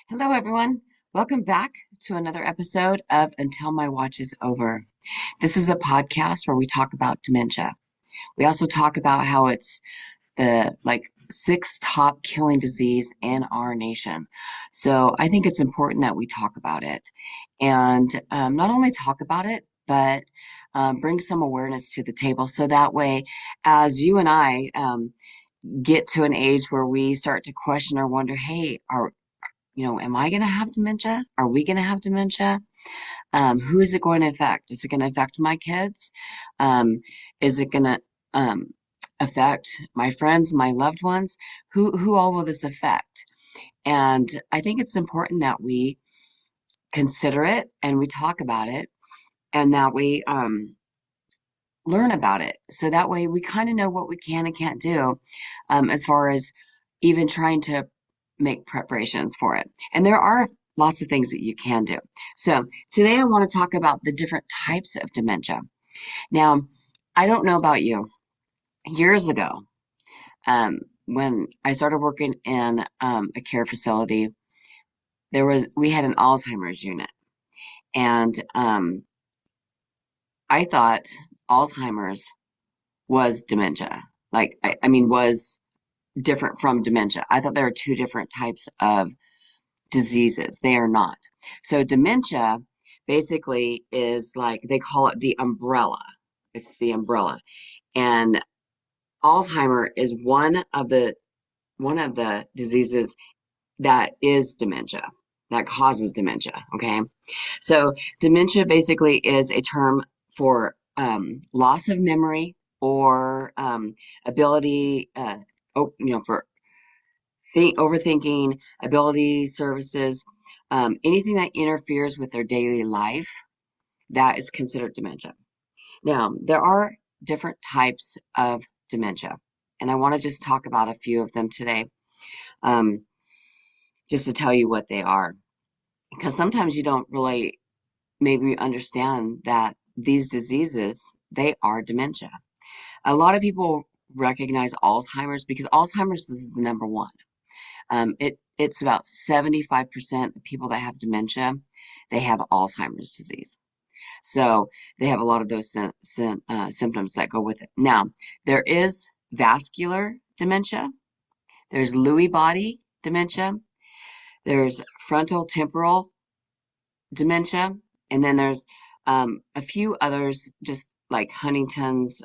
Hello, everyone. Welcome back to another episode of Until My Watch is Over. This is a podcast where we talk about dementia. We also talk about how it's the sixth top killing disease in our nation. So I think it's important that we talk about it and not only talk about it, but bring some awareness to the table. So that way, as you and I get to an age where we start to question or wonder, hey, am I going to have dementia? Are we going to have dementia? Who is it going to affect? Is it going to affect my kids? Is it going to affect my friends, my loved ones? Who all will this affect? And I think it's important that we consider it and we talk about it and that we learn about it. So that way we kind of know what we can and can't do as far as even trying to make preparations for it. And there are lots of things that you can do. So today I want to talk about the different types of dementia. Now, I don't know about you. Years ago, when I started working in a care facility, we had an Alzheimer's unit, and I thought Alzheimer's was dementia. Was different from dementia. I thought there were two different types of diseases. They are not. So dementia basically is like they call it the umbrella. It's the umbrella. And Alzheimer is one of the diseases that is dementia, that causes dementia. Okay. So dementia basically is a term for loss of memory or ability, for overthinking, ability services, anything that interferes with their daily life, that is considered dementia. Now, there are different types of dementia, and I want to just talk about a few of them today, um, just to tell you what they are. Because sometimes you don't really maybe understand that these diseases, they are dementia. A lot of people recognize Alzheimer's because Alzheimer's is the number one. It's about 75% of people that have dementia, they have Alzheimer's disease. So they have a lot of those symptoms that go with it. Now, there is vascular dementia, there's Lewy body dementia, there's frontal temporal dementia, and then there's a few others, just like Huntington's,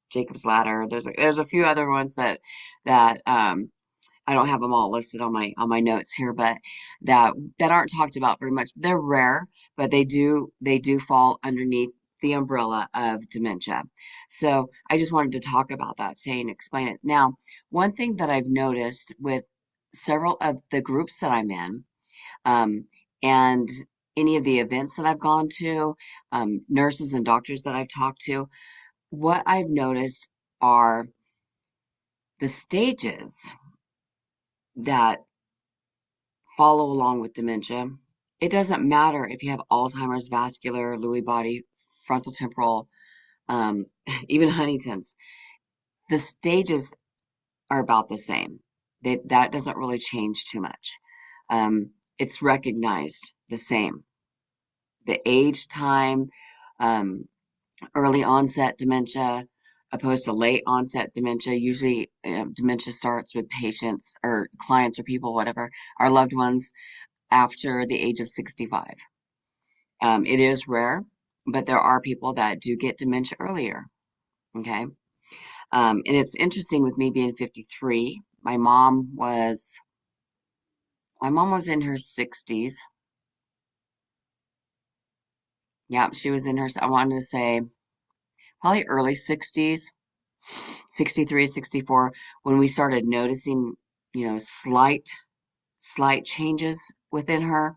Jacob's ladder. There's a few other ones that I don't have them all listed on my notes here, but that aren't talked about very much. They're rare, but they do fall underneath the umbrella of dementia. So I just wanted to talk about that, say and explain it. Now, one thing that I've noticed with several of the groups that I'm in, and any of the events that I've gone to, nurses and doctors that I've talked to, what I've noticed are the stages that follow along with dementia. It doesn't matter if you have Alzheimer's, vascular, Lewy body, frontal temporal, um, even Huntington's. The stages are about the same. That doesn't really change too much. It's recognized the same. The age, time, um, early onset dementia, opposed to late onset dementia. Usually, dementia starts with patients or clients or people, whatever, our loved ones after the age of 65. It is rare, but there are people that do get dementia earlier. Okay. And it's interesting with me being 53. My mom was in her 60s. Yeah, she was in her, I wanted to say probably early 60s, 63, 64, when we started noticing, slight changes within her.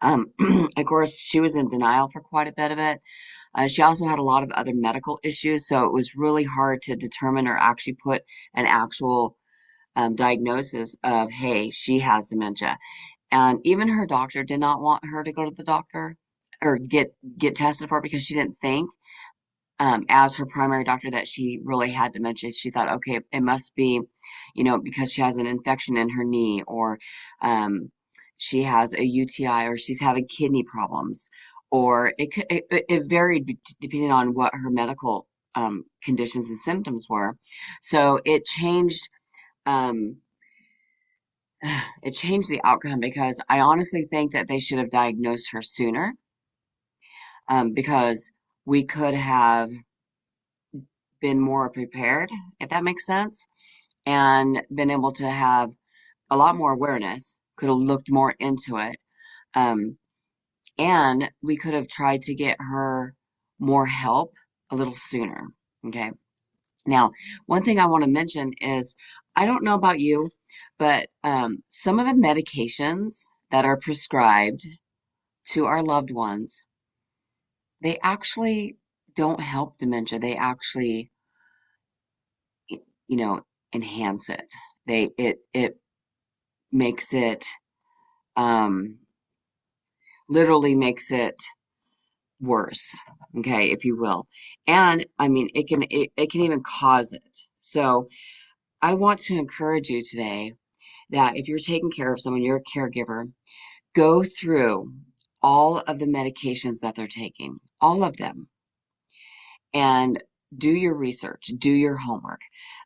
Of course, she was in denial for quite a bit of it. She also had a lot of other medical issues, so it was really hard to determine or actually put an actual diagnosis of, hey, she has dementia. And even her doctor did not want her to go to the doctor or get tested for it because she didn't think as her primary doctor that she really had dementia. She thought, okay, it must be, because she has an infection in her knee, or um, she has a UTI, or she's having kidney problems, or it varied depending on what her medical conditions and symptoms were. So um, it changed the outcome, because I honestly think that they should have diagnosed her sooner, because we could have been more prepared, if that makes sense, and been able to have a lot more awareness, could have looked more into it. Um, and we could have tried to get her more help a little sooner. Okay. Now, one thing I want to mention is, I don't know about you, but some of the medications that are prescribed to our loved ones, they actually don't help dementia. They actually, you know, enhance it. It makes it, um, literally makes it worse, okay, if you will. And I mean, it can even cause it. So I want to encourage you today that if you're taking care of someone, you're a caregiver, go through all of the medications that they're taking, all of them, and do your research, do your homework.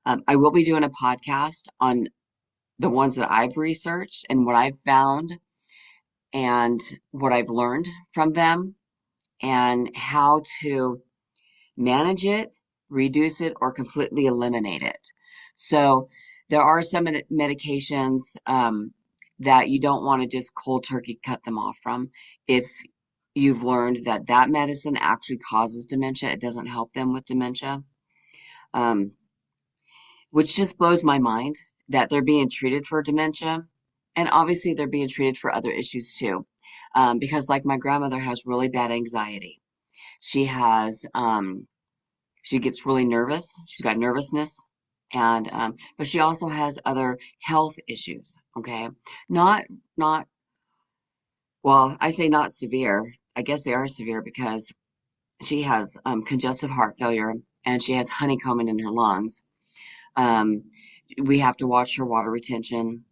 I will be doing a podcast on the ones that I've researched and what I've found and what I've learned from them, and how to manage it, reduce it, or completely eliminate it. So there are some medications that you don't want to just cold turkey cut them off from. If you've learned that that medicine actually causes dementia, it doesn't help them with dementia, um, which just blows my mind that they're being treated for dementia. And obviously, they're being treated for other issues too. Because, like, my grandmother has really bad anxiety. She has, she gets really nervous. She's got nervousness. And, but she also has other health issues. Okay. Not, not, well, I say not severe. I guess they are severe, because she has congestive heart failure, and she has honeycombing in her lungs. Um, we have to watch her water retention,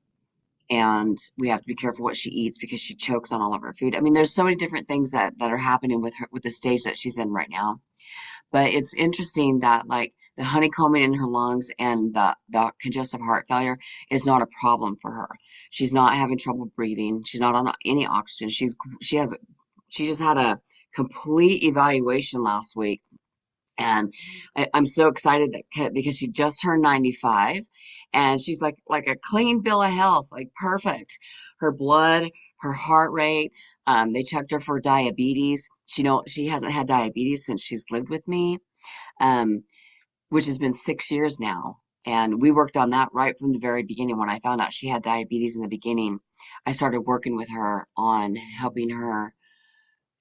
and we have to be careful what she eats, because she chokes on all of her food. I mean, there's so many different things that are happening with her, with the stage that she's in right now. But it's interesting that, like, the honeycombing in her lungs and the congestive heart failure is not a problem for her. She's not having trouble breathing. She's not on any oxygen. She just had a complete evaluation last week, and I'm so excited that, because she just turned 95, and she's like a clean bill of health, like perfect. Her blood, her heart rate. They checked her for diabetes. She hasn't had diabetes since she's lived with me, um, which has been 6 years now. And we worked on that right from the very beginning. When I found out she had diabetes in the beginning, I started working with her on helping her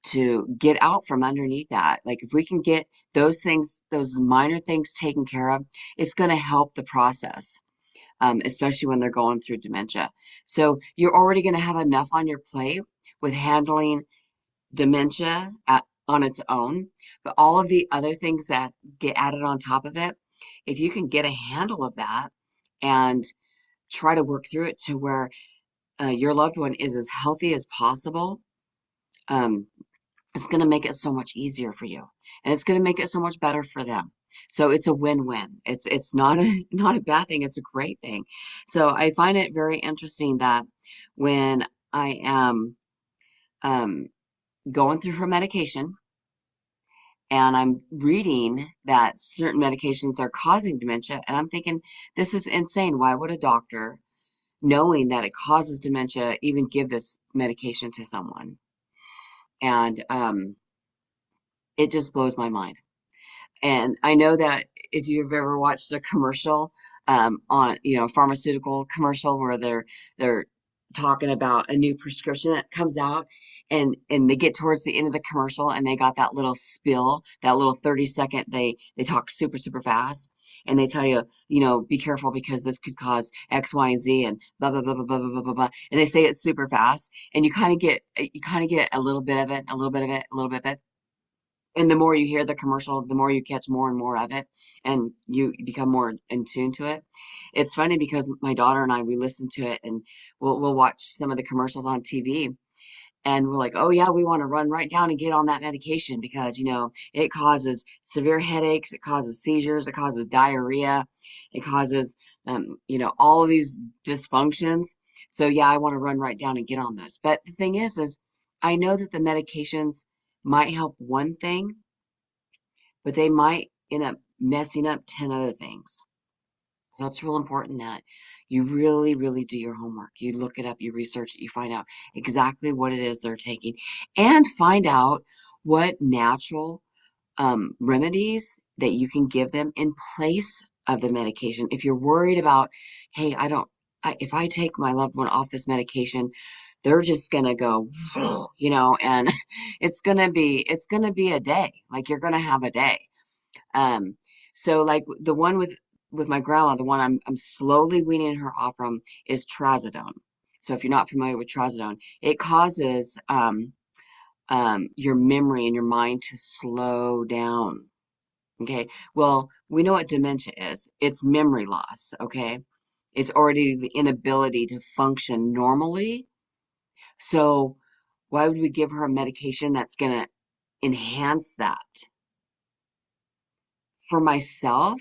to get out from underneath that. Like, if we can get those things, those minor things taken care of, it's going to help the process, especially when they're going through dementia. So you're already going to have enough on your plate with handling dementia on its own, but all of the other things that get added on top of it, if you can get a handle of that and try to work through it to where your loved one is as healthy as possible, um, it's going to make it so much easier for you, and it's going to make it so much better for them. So it's a win-win. It's not a not a bad thing. It's a great thing. So I find it very interesting that when I am um, going through her medication, and I'm reading that certain medications are causing dementia, and I'm thinking, this is insane. Why would a doctor, knowing that it causes dementia, even give this medication to someone? And it just blows my mind. And I know that if you've ever watched a commercial, on, pharmaceutical commercial, where they're talking about a new prescription that comes out, and they get towards the end of the commercial, and they got that little spill, that little 30-second, they talk super, super fast, and they tell you, be careful, because this could cause X, Y, and Z, and blah, blah, blah, blah, blah, blah, blah, blah, blah. And they say it super fast, and you kind of get a little bit of it, a little bit of it, a little bit of it. And the more you hear the commercial, the more you catch more and more of it, and you become more in tune to it. It's funny because my daughter and I, we listen to it, and we'll watch some of the commercials on TV, and we're like, oh yeah, we want to run right down and get on that medication because, it causes severe headaches, it causes seizures, it causes diarrhea, it causes, all of these dysfunctions. So yeah, I want to run right down and get on this. But the thing is I know that the medications might help one thing, but they might end up messing up 10 other things. So it's real important that you really, really do your homework. You look it up, you research it, you find out exactly what it is they're taking, and find out what natural remedies that you can give them in place of the medication. If you're worried about, hey, if I take my loved one off this medication, they're just gonna go, and it's gonna be a day. Like you're gonna have a day. Um, so like the one with my grandma, the one I'm slowly weaning her off from is trazodone. So if you're not familiar with trazodone, it causes your memory and your mind to slow down. Okay. Well, we know what dementia is. It's memory loss. Okay. It's already the inability to function normally. So why would we give her a medication that's going to enhance that? For myself,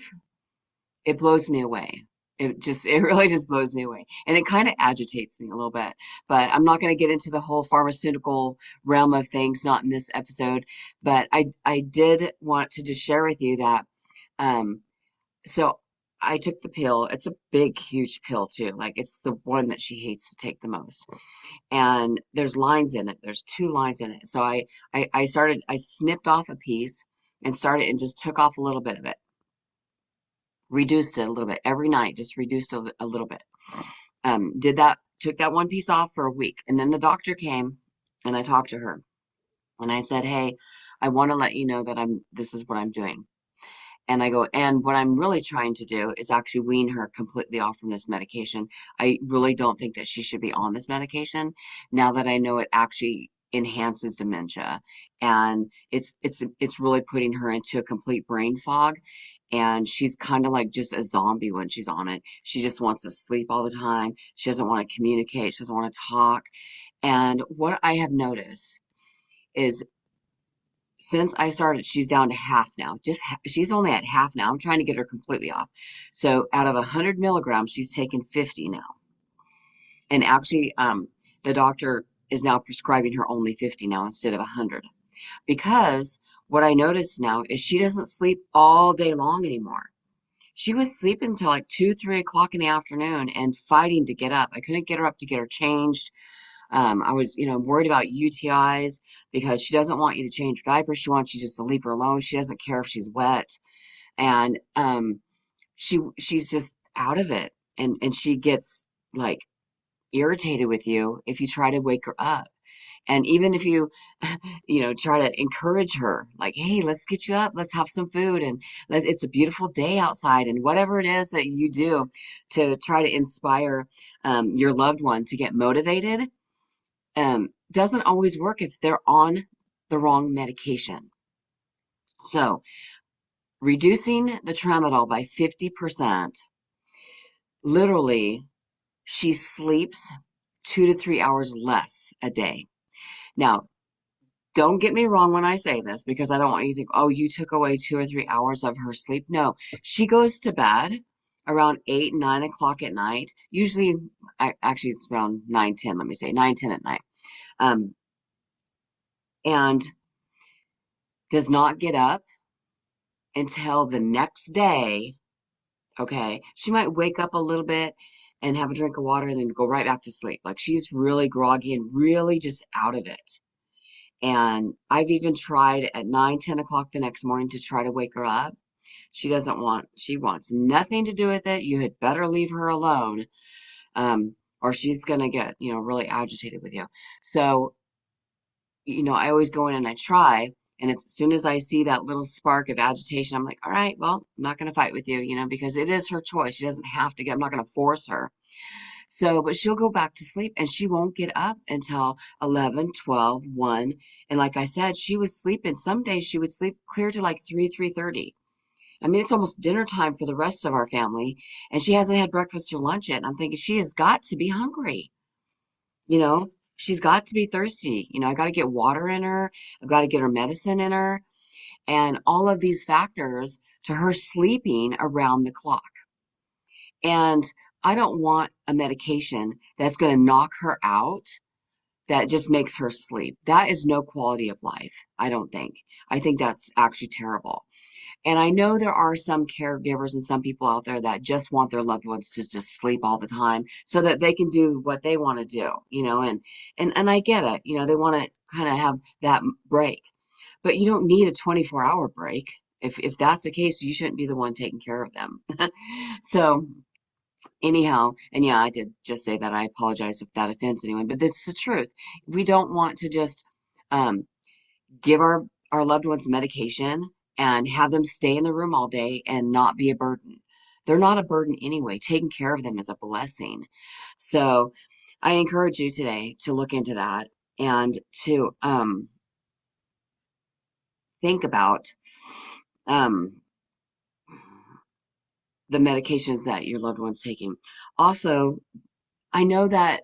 it blows me away. It really just blows me away. And it kind of agitates me a little bit. But I'm not going to get into the whole pharmaceutical realm of things, not in this episode. But I did want to just share with you that, um, so I took the pill. It's a big, huge pill too. Like it's the one that she hates to take the most. And there's lines in it. There's 2 lines in it. So I snipped off a piece and started and just took off a little bit of it, reduced it a little bit every night, just reduced a little bit. Did that, took that one piece off for a week. And then the doctor came and I talked to her and I said, hey, I want to let you know that this is what I'm doing. And I go, and what I'm really trying to do is actually wean her completely off from this medication. I really don't think that she should be on this medication now that I know it actually enhances dementia. And it's really putting her into a complete brain fog. And she's kind of like just a zombie when she's on it. She just wants to sleep all the time. She doesn't want to communicate. She doesn't want to talk. And what I have noticed is since I started, she's down to half now. She's only at half now. I'm trying to get her completely off. So out of 100 milligrams, she's taken 50 now. And actually, the doctor is now prescribing her only 50 now instead of 100. Because what I notice now is she doesn't sleep all day long anymore. She was sleeping until like 2, 3 o'clock in the afternoon and fighting to get up. I couldn't get her up to get her changed. I was, worried about UTIs because she doesn't want you to change her diaper. She wants you just to leave her alone. She doesn't care if she's wet, and she's just out of it, and she gets like irritated with you if you try to wake her up. And even if you, try to encourage her, like, hey, let's get you up, let's have some food, and it's a beautiful day outside, and whatever it is that you do to try to inspire your loved one to get motivated, doesn't always work if they're on the wrong medication. So, reducing the tramadol by 50%, literally, she sleeps 2 to 3 hours less a day. Now, don't get me wrong when I say this because I don't want you to think, oh, you took away 2 or 3 hours of her sleep. No, she goes to bed around 8, 9 o'clock at night. Usually, actually, it's around 9, 10, let me say, 9, 10 at night. Um, and does not get up until the next day. Okay. She might wake up a little bit and have a drink of water and then go right back to sleep. Like she's really groggy and really just out of it. And I've even tried at 9, 10 o'clock the next morning to try to wake her up. She wants nothing to do with it. You had better leave her alone. Or she's going to get, really agitated with you. So, I always go in and I try. And if, as soon as I see that little spark of agitation, I'm like, all right, well, I'm not going to fight with you, because it is her choice. She doesn't have to get, I'm not going to force her. So, but she'll go back to sleep and she won't get up until 11, 12, 1. And like I said, she was sleeping. Some days she would sleep clear to like 3, 3:30. I mean, it's almost dinner time for the rest of our family, and she hasn't had breakfast or lunch yet. And I'm thinking she has got to be hungry. You know, she's got to be thirsty. I got to get water in her. I've got to get her medicine in her, and all of these factors to her sleeping around the clock. And I don't want a medication that's going to knock her out that just makes her sleep. That is no quality of life, I don't think. I think that's actually terrible. And I know there are some caregivers and some people out there that just want their loved ones to just sleep all the time so that they can do what they want to do, and I get it. They want to kind of have that break. But you don't need a 24-hour break. If that's the case, you shouldn't be the one taking care of them. So anyhow, and yeah, I did just say that. I apologize if that offends anyone, but that's the truth. We don't want to just um, give our loved ones medication and have them stay in the room all day and not be a burden. They're not a burden anyway. Taking care of them is a blessing. So I encourage you today to look into that and to think about um, the medications that your loved one's taking. Also, I know that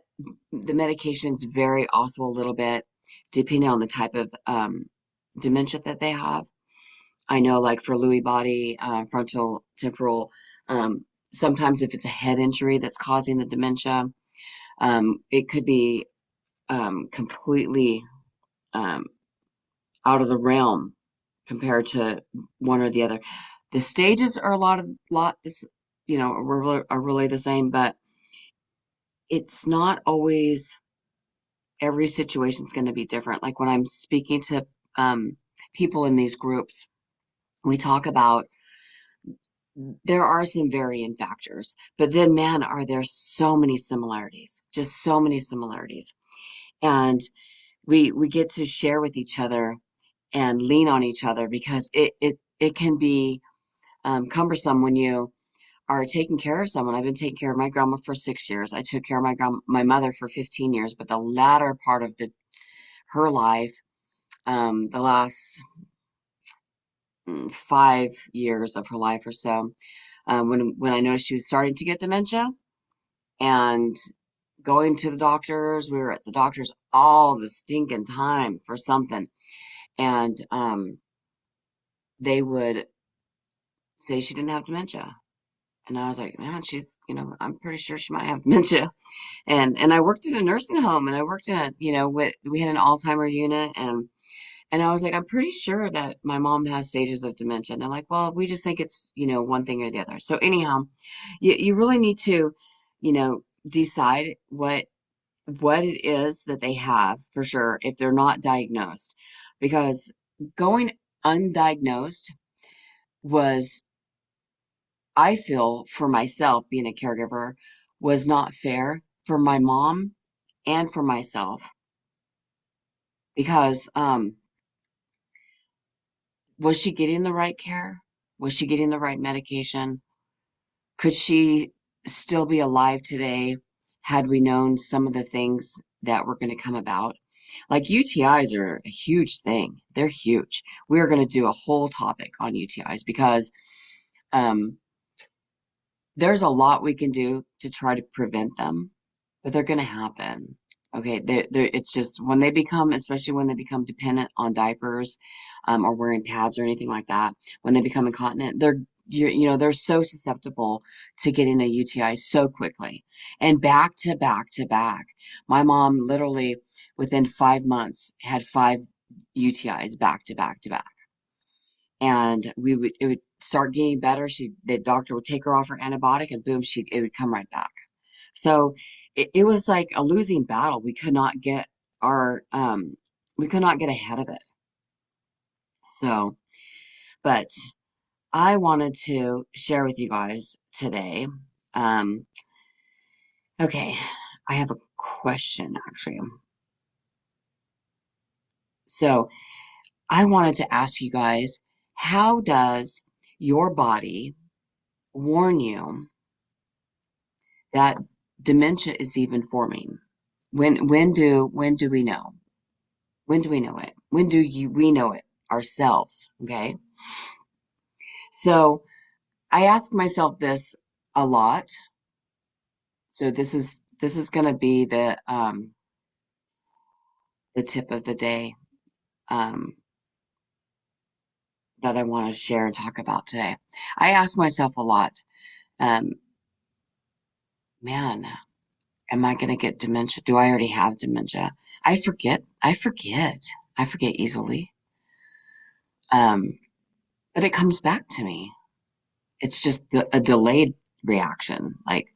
the medications vary also a little bit depending on the type of dementia that they have. I know, like for Lewy body, frontal temporal, sometimes if it's a head injury that's causing the dementia, it could be completely um, out of the realm compared to one or the other. The stages are a lot this, are really the same, but it's not always every situation is going to be different. Like when I'm speaking to um, people in these groups, we talk about there are some varying factors, but then, man, are there so many similarities, just so many similarities. And we get to share with each other and lean on each other because it can be cumbersome when you are taking care of someone. I've been taking care of my grandma for 6 years. I took care of my mother for 15 years, but the latter part of her life, the last 5 years of her life or so, when I noticed she was starting to get dementia and going to the doctors, we were at the doctors all the stinking time for something, and they would say she didn't have dementia. And I was like, man, I'm pretty sure she might have dementia. And I worked in a nursing home and I worked in we had an Alzheimer unit and I was like, I'm pretty sure that my mom has stages of dementia. And they're like, well, we just think it's, one thing or the other. So anyhow, you really need to, decide what it is that they have for sure if they're not diagnosed. Because going undiagnosed was, I feel for myself being a caregiver, was not fair for my mom and for myself because was she getting the right care? Was she getting the right medication? Could she still be alive today had we known some of the things that were going to come about? Like UTIs are a huge thing. They're huge. We're going to do a whole topic on UTIs because um, there's a lot we can do to try to prevent them, but they're going to happen. Okay, it's just when they become, especially when they become dependent on diapers, or wearing pads or anything like that, when they become incontinent, they're so susceptible to getting a UTI so quickly. And back to back to back. My mom literally within 5 months had five UTIs back to back to back. And it would start getting better. The doctor would take her off her antibiotic and boom, it would come right back. So it was like a losing battle. Our we could not get ahead of it. So, but I wanted to share with you guys today. Um, okay, I have a question actually. So I wanted to ask you guys, how does your body warn you that dementia is even forming. When do we know? When do we know it? When do we know it ourselves? Okay. So I ask myself this a lot. So this is going to be the tip of the day um, that I want to share and talk about today. I ask myself a lot, um, man, am I going to get dementia? Do I already have dementia? I forget. I forget. I forget easily. Um, but it comes back to me. It's just a delayed reaction. Like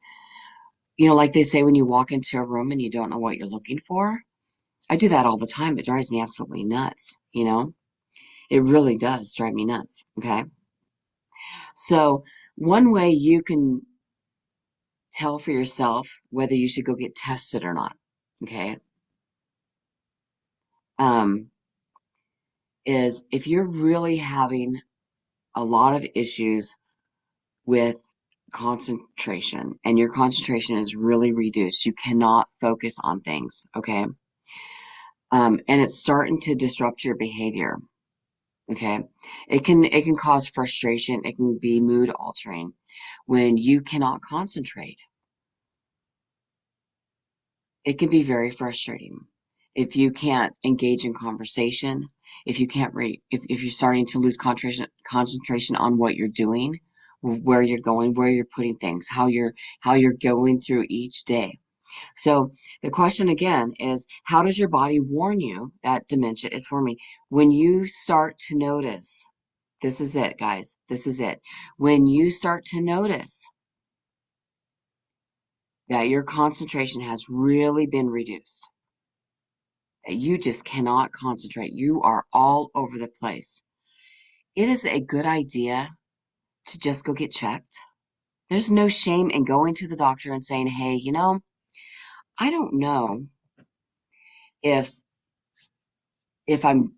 they say when you walk into a room and you don't know what you're looking for. I do that all the time. It drives me absolutely nuts, you know? It really does drive me nuts. Okay. So, one way you can tell for yourself whether you should go get tested or not, okay, um, is if you're really having a lot of issues with concentration and your concentration is really reduced, you cannot focus on things, okay, and it's starting to disrupt your behavior. Okay. It can cause frustration. It can be mood altering when you cannot concentrate. It can be very frustrating if you can't engage in conversation, if you can't if you're starting to lose concentration on what you're doing, where you're going, where you're putting things, how you're going through each day. So the question again is, how does your body warn you that dementia is forming? When you start to notice, this is it, guys. This is it. When you start to notice that your concentration has really been reduced, that you just cannot concentrate, you are all over the place, it is a good idea to just go get checked. There's no shame in going to the doctor and saying, hey, I don't know if I'm,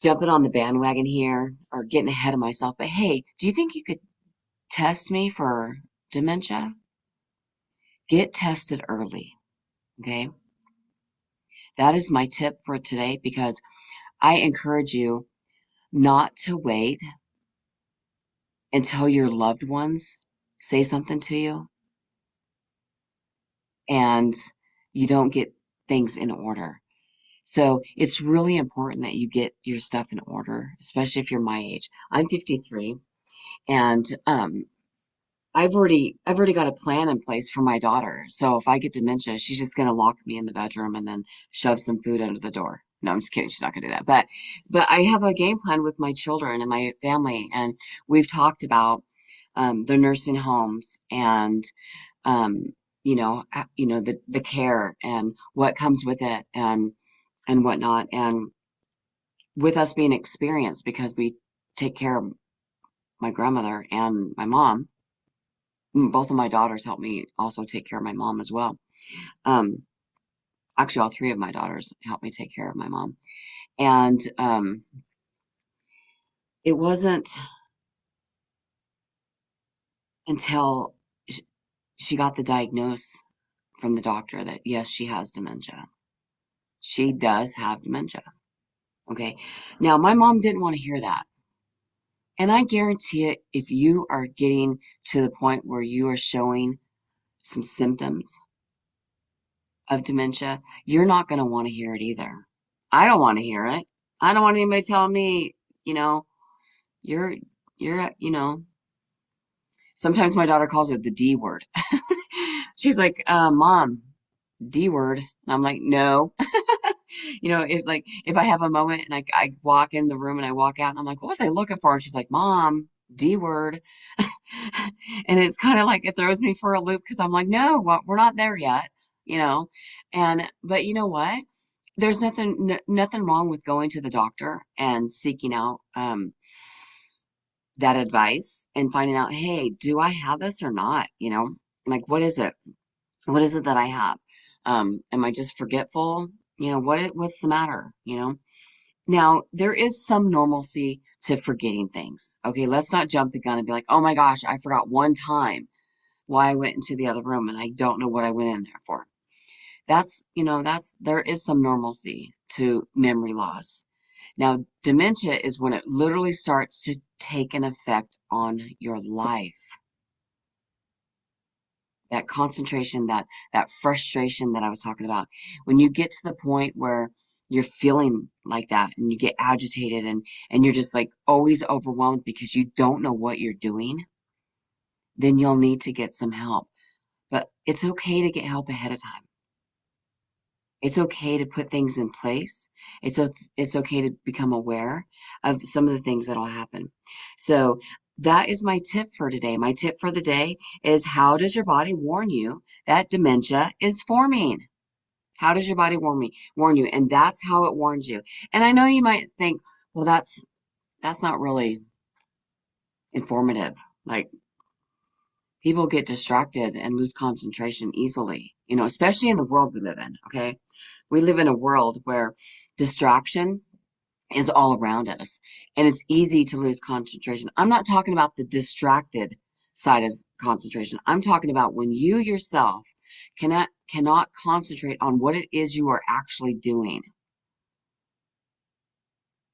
jumping on the bandwagon here or getting ahead of myself, but hey, do you think you could test me for dementia? Get tested early, okay? That is my tip for today because I encourage you not to wait until your loved ones say something to you and you don't get things in order. So it's really important that you get your stuff in order, especially if you're my age. I'm 53 and I've already got a plan in place for my daughter. So if I get dementia, she's just gonna lock me in the bedroom and then shove some food under the door. No, I'm just kidding. She's not gonna do that. But I have a game plan with my children and my family, and we've talked about the nursing homes and um, the care and what comes with it and whatnot. And with us being experienced because we take care of my grandmother and my mom. Both of my daughters help me also take care of my mom as well. Um, actually, all three of my daughters help me take care of my mom. And it wasn't until she got the diagnosis from the doctor that yes, she has dementia. She does have dementia. Okay. Now, my mom didn't want to hear that. And I guarantee it, if you are getting to the point where you are showing some symptoms of dementia, you're not going to want to hear it either. I don't want to hear it. I don't want anybody telling me, you know, you're, sometimes my daughter calls it the D word. She's like, Mom, D word. And I'm like, no. If I have a moment and I walk in the room and I walk out and I'm like, what was I looking for? And she's like, Mom, D word. And it's kind of like it throws me for a loop because I'm like, no, we're not there yet, you know. But you know what? There's nothing wrong with going to the doctor and seeking out that advice and finding out, hey, do I have this or not? Like what is it? What is it that I have? Am I just forgetful? What's the matter? Now, there is some normalcy to forgetting things. Okay, let's not jump the gun and be like, oh my gosh, I forgot one time why I went into the other room and I don't know what I went in there for. There is some normalcy to memory loss. Now, dementia is when it literally starts to take an effect on your life. That concentration, that frustration that I was talking about. When you get to the point where you're feeling like that and you get agitated and you're just like always overwhelmed because you don't know what you're doing, then you'll need to get some help. But it's okay to get help ahead of time. It's okay to put things in place. It's okay to become aware of some of the things that'll happen. So that is my tip for today. My tip for the day is, how does your body warn you that dementia is forming? How does your body warn you? And that's how it warns you. And I know you might think, well, that's not really informative. Like, people get distracted and lose concentration easily, especially in the world we live in, okay? We live in a world where distraction is all around us and it's easy to lose concentration. I'm not talking about the distracted side of concentration. I'm talking about when you yourself cannot concentrate on what it is you are actually doing.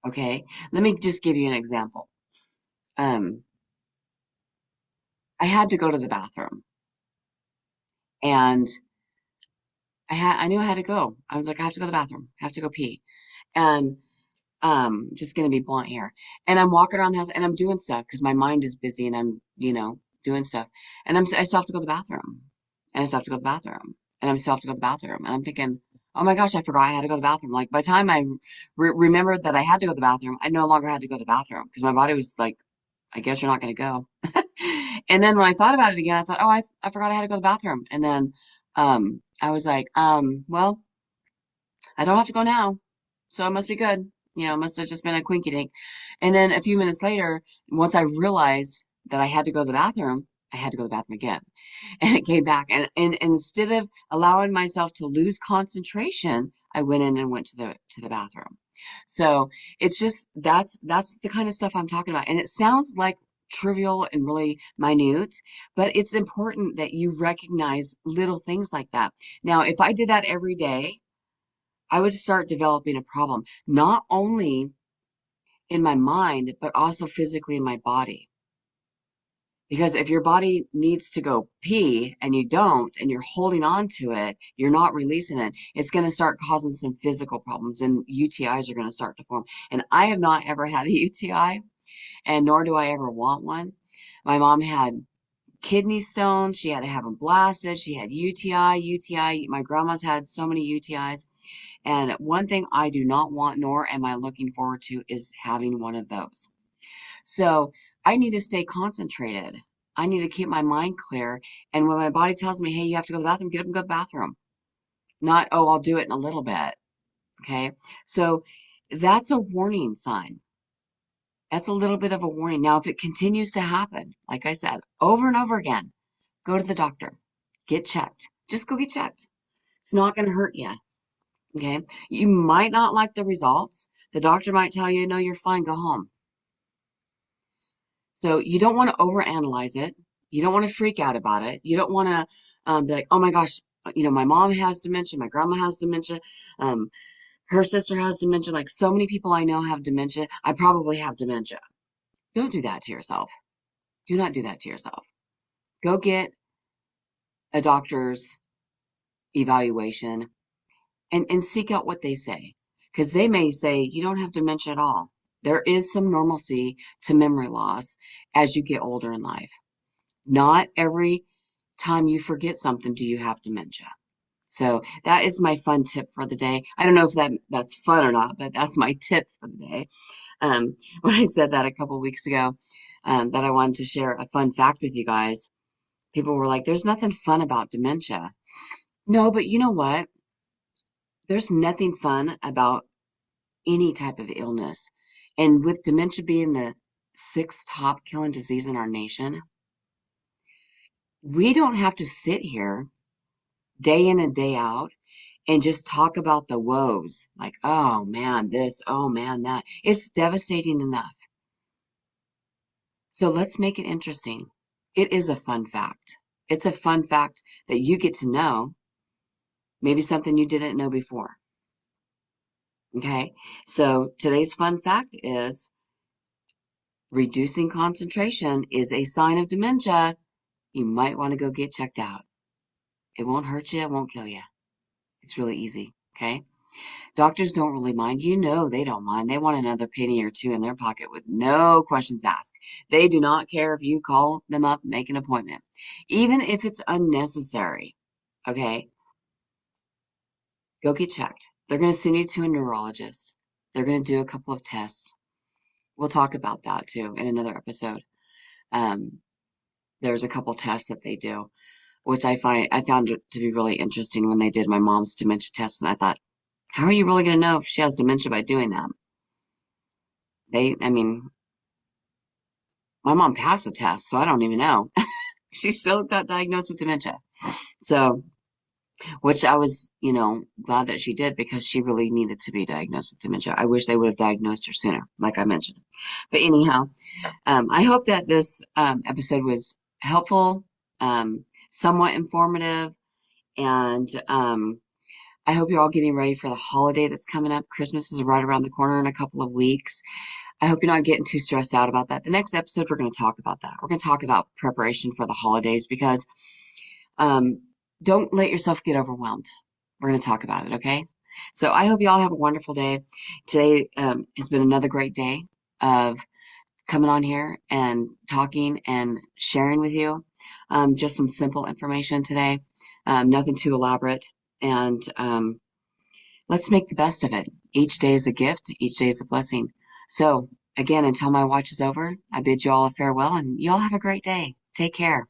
Okay? Let me just give you an example. Um, I had to go to the bathroom and I knew I had to go. I was like, I have to go to the bathroom. I have to go pee. And just gonna be blunt here. And I'm walking around the house and I'm doing stuff because my mind is busy and I'm, doing stuff. And I still have to go to the bathroom. And I still have to go to the bathroom. And I still have to go to the bathroom. And I'm thinking, oh my gosh, I forgot I had to go to the bathroom. Like by the time I remembered that I had to go to the bathroom, I no longer had to go to the bathroom because my body was like, I guess you're not gonna go. And then when I thought about it again, I thought, oh, I forgot I had to go to the bathroom. And then I was like, well, I don't have to go now, so it must be good. It must have just been a quinky dink. And then a few minutes later, once I realized that I had to go to the bathroom, I had to go to the bathroom again. And it came back. And instead of allowing myself to lose concentration, I went in and went to the bathroom. So it's just that's the kind of stuff I'm talking about. And it sounds like trivial and really minute, but it's important that you recognize little things like that. Now, if I did that every day, I would start developing a problem, not only in my mind, but also physically in my body. Because if your body needs to go pee and you don't, and you're holding on to it, you're not releasing it, it's going to start causing some physical problems and UTIs are going to start to form. And I have not ever had a UTI, and nor do I ever want one. My mom had kidney stones. She had to have them blasted. She had UTI. My grandma's had so many UTIs. And one thing I do not want, nor am I looking forward to, is having one of those. So I need to stay concentrated. I need to keep my mind clear. And when my body tells me, hey, you have to go to the bathroom, get up and go to the bathroom. Not, oh, I'll do it in a little bit. Okay. So that's a warning sign. That's a little bit of a warning. Now, if it continues to happen, like I said, over and over again, go to the doctor, get checked. Just go get checked. It's not going to hurt you. Okay. You might not like the results. The doctor might tell you, no, you're fine, go home. So you don't want to overanalyze it. You don't want to freak out about it. You don't want to be like, oh my gosh, my mom has dementia, my grandma has dementia, um, her sister has dementia. Like so many people I know have dementia. I probably have dementia. Don't do that to yourself. Do not do that to yourself. Go get a doctor's evaluation and seek out what they say. Because they may say you don't have dementia at all. There is some normalcy to memory loss as you get older in life. Not every time you forget something do you have dementia. So that is my fun tip for the day. I don't know if that's fun or not, but that's my tip for the day. When I said that a couple weeks ago, that I wanted to share a fun fact with you guys, people were like, there's nothing fun about dementia. No, but you know what? There's nothing fun about any type of illness. And with dementia being the sixth top killing disease in our nation, we don't have to sit here day in and day out and just talk about the woes. Like, oh man, this, oh man, that. It's devastating enough. So let's make it interesting. It is a fun fact. It's a fun fact that you get to know, maybe something you didn't know before. Okay, so today's fun fact is reducing concentration is a sign of dementia. You might want to go get checked out. It won't hurt you, it won't kill you. It's really easy. Okay. Doctors don't really mind. You know, they don't mind. They want another penny or two in their pocket with no questions asked. They do not care if you call them up, make an appointment, even if it's unnecessary. Okay. Go get checked. They're going to send you to a neurologist. They're going to do a couple of tests. We'll talk about that too in another episode. Um, there's a couple tests that they do, which I found it to be really interesting when they did my mom's dementia test, and I thought, how are you really going to know if she has dementia by doing that? I mean, my mom passed the test, so I don't even know. She still got diagnosed with dementia. So, which I was, glad that she did because she really needed to be diagnosed with dementia. I wish they would have diagnosed her sooner, like I mentioned. But anyhow, I hope that this episode was helpful, somewhat informative, and I hope you're all getting ready for the holiday that's coming up. Christmas is right around the corner in a couple of weeks. I hope you're not getting too stressed out about that. The next episode, we're going to talk about that. We're going to talk about preparation for the holidays because um, don't let yourself get overwhelmed. We're going to talk about it, okay? So I hope you all have a wonderful day. Today has been another great day of coming on here and talking and sharing with you just some simple information today, nothing too elaborate. And let's make the best of it. Each day is a gift, each day is a blessing. So, again, until my watch is over, I bid you all a farewell and you all have a great day. Take care.